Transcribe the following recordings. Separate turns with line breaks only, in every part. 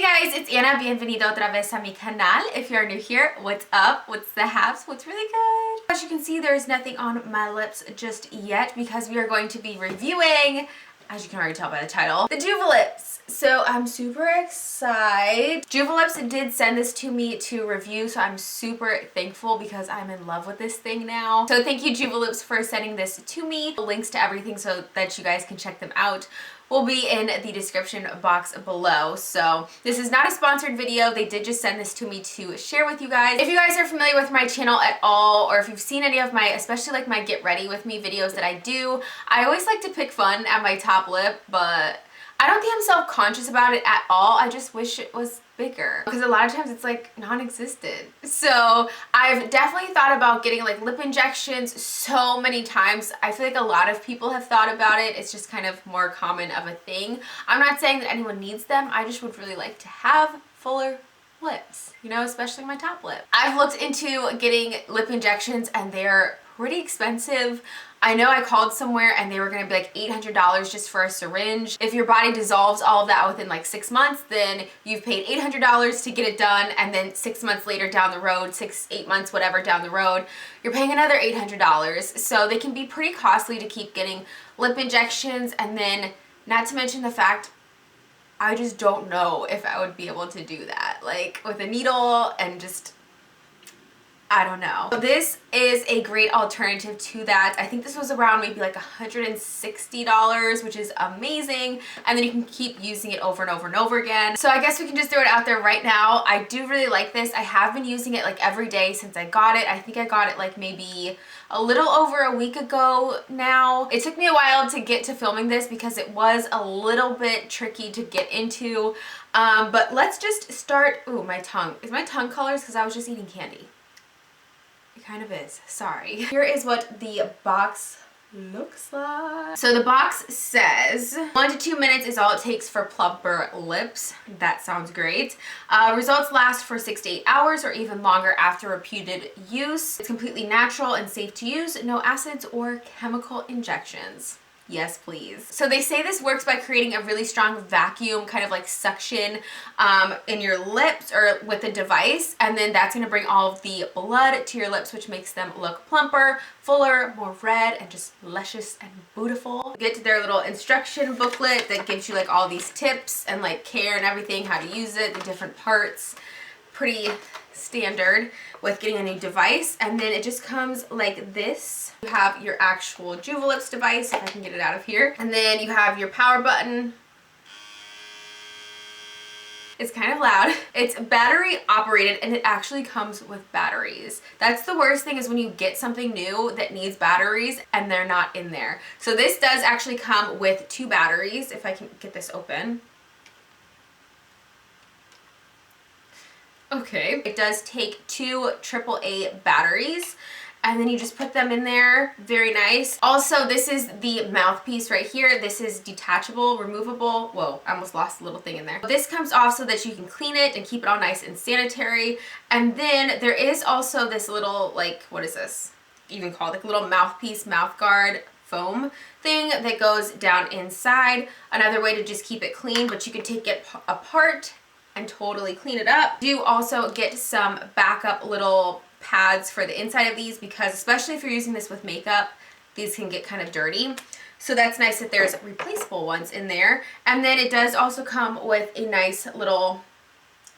Hey guys, it's Anna. Bienvenido otra vez a mi canal. If you're new here, what's up? What's the haps? What's really good? As you can see, there's nothing on my lips just yet because we are going to be reviewing, as you can already tell by the title, the Juvalips. So I'm super excited. Juvalips did send this to me to review, so I'm super thankful because I'm in love with this thing now. So thank you, Juvalips, for sending this to me. Links to everything so that you guys can check them out will be in the description box below. So this is not a sponsored video. They did just send this to me to share with you guys. If you guys are familiar with my channel at all, or if you've seen any of my, especially like my get ready with me videos that I do, I always like to pick fun at my top lip, but I don't think I'm self-conscious about it at all. I just wish it was bigger because a lot of times it's like non-existent. So I've definitely thought about getting like lip injections so many times. I feel like a lot of people have thought about it. It's just kind of more common of a thing. I'm not saying that anyone needs them. I just would really like to have fuller lips, you know, especially my top lip. I've looked into getting lip injections and they're pretty expensive. I know I called somewhere and they were gonna be like $800 just for a syringe. If your body dissolves all of that within like 6 months, then you've paid $800 to get it done, and then 6 months later down the road, 8 months, whatever down the road, you're paying another $800. So they can be pretty costly to keep getting lip injections, and then not to mention the fact I just don't know if I would be able to do that, like with a needle and just, I don't know. This is a great alternative to that. I think this was around maybe like $160, which is amazing. And then you can keep using it over and over and over again. So I guess we can just throw it out there right now. I do really like this. I have been using it like every day since I got it. I think I got it like maybe a little over a week ago now. It took me a while to get to filming this because it was a little bit tricky to get into. But let's just start. Ooh, my tongue. Is my tongue colors because I was just eating candy? It kind of is, sorry. Here is what the box looks like. So the box says 1 to 2 minutes is all it takes for plumper lips. That sounds great. Results last for 6 to 8 hours or even longer after repeated use. It's completely natural and safe to use. No acids or chemical injections. Yes, please. So they say this works by creating a really strong vacuum, kind of like suction in your lips or with the device. And then that's going to bring all of the blood to your lips, which makes them look plumper, fuller, more red, and just luscious and beautiful. Get to their little instruction booklet that gives you like all these tips and like care and everything, how to use it, the different parts. Pretty standard with getting a new device. And then it just comes like this. You have your actual Juvalips device, if I can get it out of here. And then you have your power button. It's kind of loud. It's battery operated and it actually comes with batteries. That's the worst thing, is when you get something new that needs batteries and they're not in there. So this does actually come with 2 batteries, if I can get this open. Okay. It does take 2 AAA batteries, and then you just put them in there. Very nice. Also, this is the mouthpiece right here. This is detachable, removable. Whoa, I almost lost a little thing in there. This comes off so that you can clean it and keep it all nice and sanitary. And then there is also this little, like, what is this even called? Like a little mouthpiece, mouth guard foam thing that goes down inside. Another way to just keep it clean, but you can take it apart and totally clean it up. You also get some backup little pads for the inside of these, because especially if you're using this with makeup, these can get kind of dirty. So that's nice that there's replaceable ones in there. And then it does also come with a nice little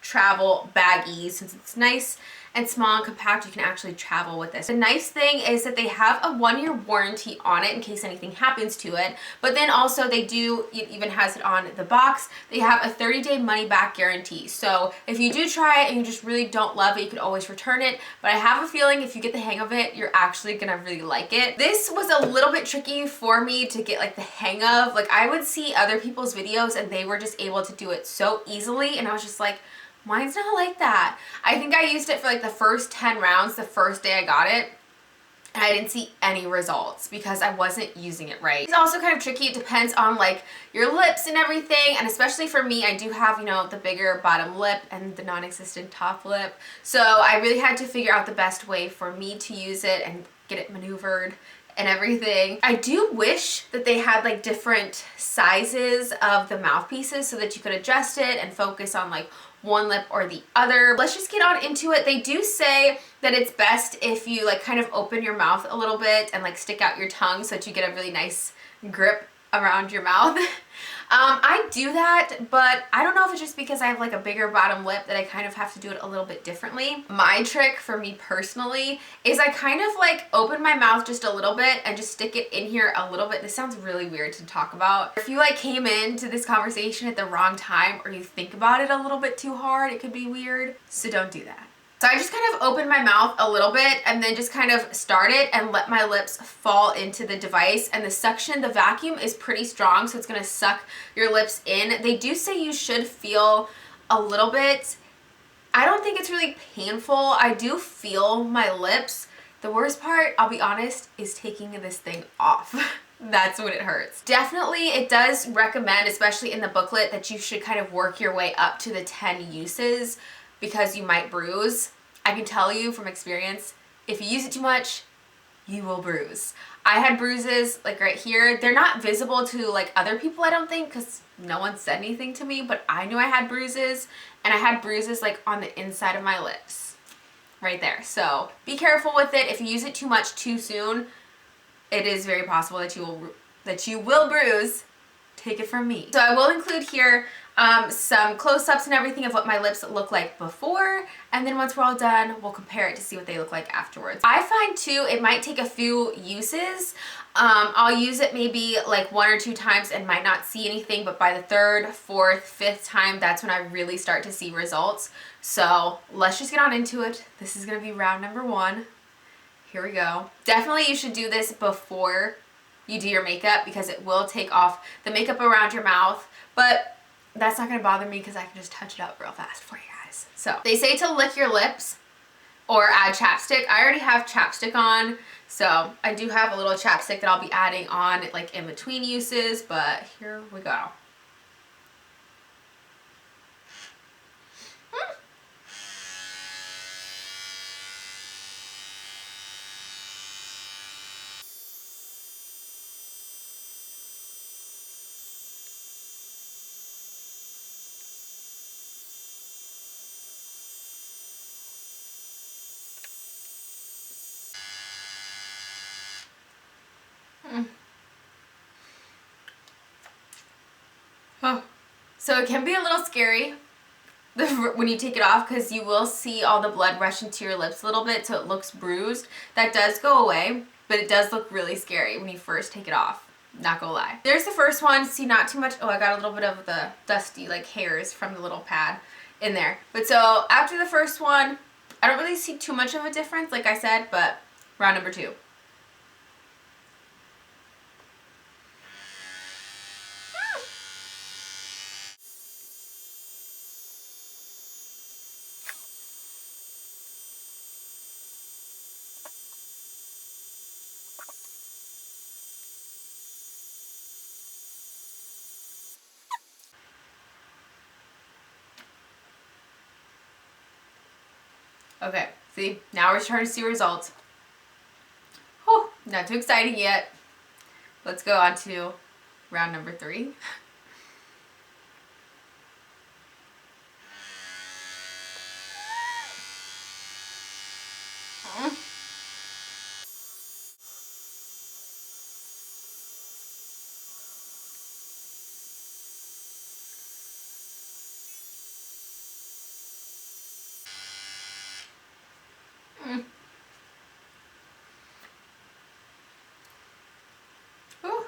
travel baggie. Since it's nice and small and compact, you can actually travel with this. The nice thing is that they have a 1-year warranty on it in case anything happens to it. But then also they do, it even has it on the box, they have a 30-day money-back guarantee. So if you do try it and you just really don't love it, you can always return it. But I have a feeling if you get the hang of it, you're actually gonna really like it. This was a little bit tricky for me to get like the hang of. Like, I would see other people's videos and they were just able to do it so easily, and I was just like, mine's not like that. I think I used it for like the first 10 rounds the first day I got it, and I didn't see any results because I wasn't using it right. It's also kind of tricky. It depends on like your lips and everything, and especially for me, I do have, you know, the bigger bottom lip and the non-existent top lip. So I really had to figure out the best way for me to use it and get it maneuvered and everything. I do wish that they had like different sizes of the mouthpieces so that you could adjust it and focus on like one lip or the other. Let's just get on into it. They do say that it's best if you like kind of open your mouth a little bit and like stick out your tongue so that you get a really nice grip around your mouth. I do that, but I don't know if it's just because I have like a bigger bottom lip that I kind of have to do it a little bit differently. My trick for me personally is I kind of like open my mouth just a little bit and just stick it in here a little bit. This sounds really weird to talk about. If you like came into this conversation at the wrong time or you think about it a little bit too hard, it could be weird. So don't do that. So I just kind of open my mouth a little bit and then just kind of start it and let my lips fall into the device. And the suction, the vacuum is pretty strong, so it's gonna suck your lips in. They do say you should feel a little bit. I don't think it's really painful. I do feel my lips. The worst part, I'll be honest, is taking this thing off. That's when it hurts. Definitely, it does recommend, especially in the booklet, that you should kind of work your way up to the 10 uses, because you might bruise. I can tell you from experience, if you use it too much, you will bruise. I had bruises like right here. They're not visible to like other people, I don't think, because no one said anything to me, but I knew I had bruises, and I had bruises like on the inside of my lips, right there. So be careful with it. If you use it too much too soon, it is very possible that you will bruise. Take it from me. So I will include here some close-ups and everything of what my lips look like before, and then once we're all done, we'll compare it to see what they look like afterwards. I find too, it might take a few uses. I'll use it maybe like 1 or 2 times and might not see anything, but by the 3rd, 4th, 5th time, that's when I really start to see results. So let's just get on into it. This is gonna be round number 1. Here we go. Definitely you should do this before you do your makeup because it will take off the makeup around your mouth, but that's not gonna bother me because I can just touch it up real fast for you guys. So they say to lick your lips or add chapstick. I already have chapstick on, so I do have a little chapstick that I'll be adding on like in between uses, but here we go. Oh. So it can be a little scary when you take it off because you will see all the blood rush into your lips a little bit, so it looks bruised. That does go away, but it does look really scary when you first take it off. Not gonna lie. There's the first one. See, not too much. Oh, I got a little bit of the dusty like hairs from the little pad in there. But so after the first one, I don't really see too much of a difference, like I said, but round number 2. Okay, see, now we're starting to see results. Oh, not too exciting yet. Let's go on to round number 3.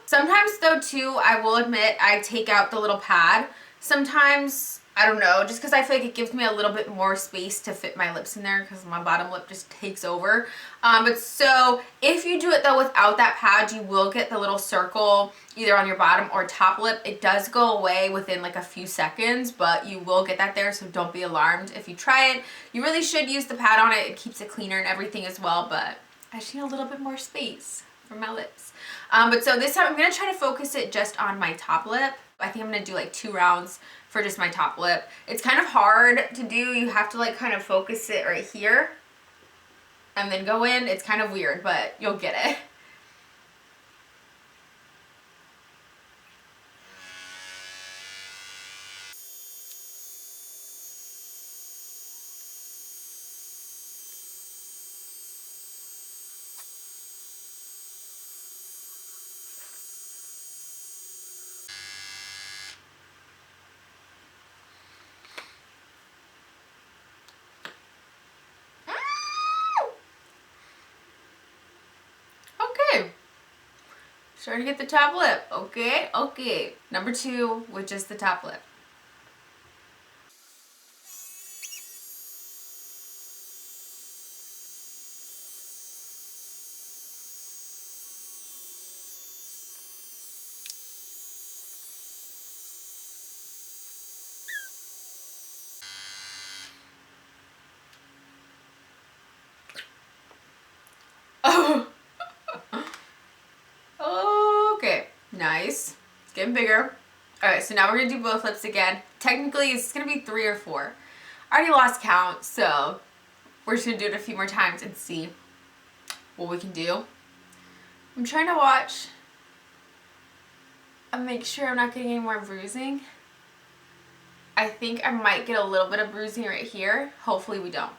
Sometimes though too, I will admit, I take out the little pad. Sometimes, I don't know, just because I feel like it gives me a little bit more space to fit my lips in there because my bottom lip just takes over. But so if you do it though without that pad, you will get the little circle either on your bottom or top lip. It does go away within like a few seconds, but you will get that there, so don't be alarmed if you try it. You really should use the pad on it. It keeps it cleaner and everything as well, but I just need a little bit more space for my lips. But so this time I'm going to try to focus it just on my top lip. I think I'm going to do like 2 rounds for just my top lip. It's kind of hard to do. You have to like kind of focus it right here and then go in. It's kind of weird, but you'll get it. Starting to get the top lip. Okay, okay. Number 2 with just the top lip. Oh. Okay, nice. It's getting bigger. Alright, so now we're going to do both lips again. Technically, it's going to be 3 or 4. I already lost count, so we're just going to do it a few more times and see what we can do. I'm trying to watch and make sure I'm not getting any more bruising. I think I might get a little bit of bruising right here. Hopefully we don't.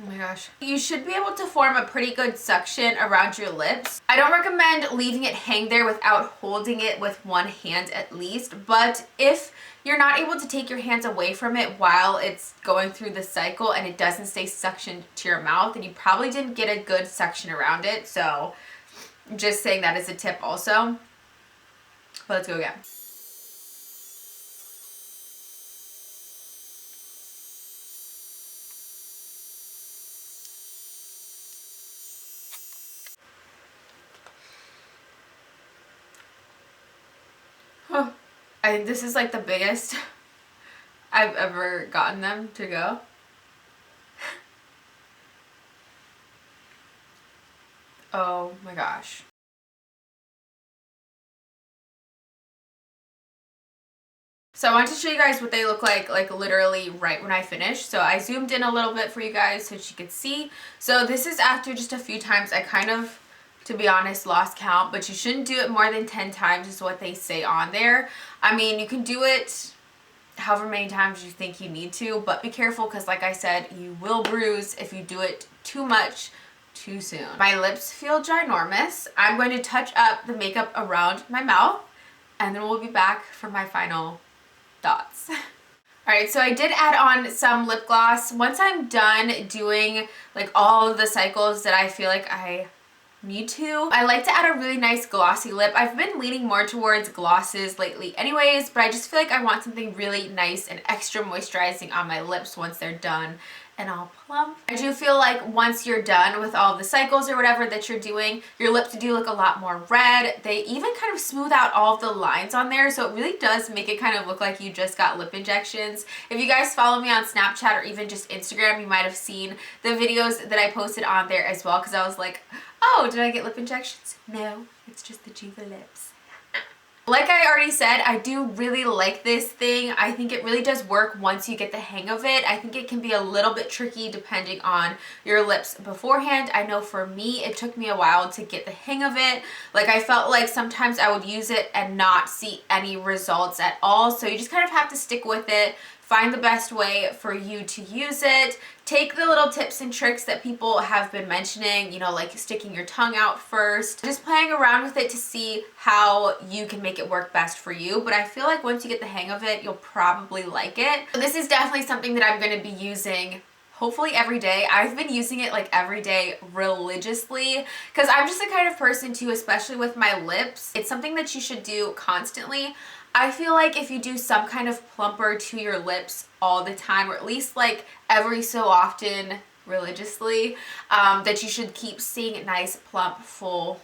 Oh my gosh. You should be able to form a pretty good suction around your lips. I don't recommend leaving it hang there without holding it with one hand at least, but if you're not able to take your hands away from it while it's going through the cycle and it doesn't stay suctioned to your mouth, then you probably didn't get a good suction around it. So just saying that as a tip also. But let's go again. I think this is like the biggest I've ever gotten them to go. Oh my gosh. So I wanted to show you guys what they look like literally right when I finish. So I zoomed in a little bit for you guys so that you could see. So this is after just a few times. I kind of, to be honest, lost count, but you shouldn't do it more than 10 times is what they say on there. I mean, you can do it however many times you think you need to, but be careful because like I said, you will bruise if you do it too much too soon. My lips feel ginormous. I'm going to touch up the makeup around my mouth and then we'll be back for my final thoughts. Alright, so I did add on some lip gloss. Once I'm done doing like all of the cycles that I feel like I need to, I like to add a really nice glossy lip. I've been leaning more towards glosses lately anyways, but I just feel like I want something really nice and extra moisturizing on my lips once they're done and all plump. I do feel like once you're done with all the cycles or whatever that you're doing, your lips do look a lot more red. They even kind of smooth out all of the lines on there, so it really does make it kind of look like you just got lip injections. If you guys follow me on Snapchat or even just Instagram, you might have seen the videos that I posted on there as well, because I was like, oh, did I get lip injections? No, it's just the Juvalips. Like I already said, I do really like this thing. I think it really does work once you get the hang of it. I think it can be a little bit tricky depending on your lips beforehand. I know for me, it took me a while to get the hang of it. Like I felt like sometimes I would use it and not see any results at all. So you just kind of have to stick with it. Find the best way for you to use it. Take the little tips and tricks that people have been mentioning, you know, like sticking your tongue out first. Just playing around with it to see how you can make it work best for you. But I feel like once you get the hang of it, you'll probably like it. So this is definitely something that I'm going to be using hopefully every day. I've been using it like every day religiously because I'm just the kind of person too, especially with my lips. It's something that you should do constantly. I feel like if you do some kind of plumper to your lips all the time, or at least like every so often religiously, that you should keep seeing nice, plump, full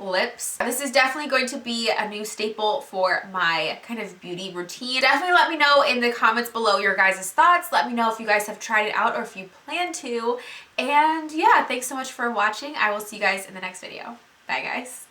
lips. This is definitely going to be a new staple for my kind of beauty routine. Definitely let me know in the comments below your guys' thoughts. Let me know if you guys have tried it out or if you plan to. And yeah, thanks so much for watching. I will see you guys in the next video. Bye guys.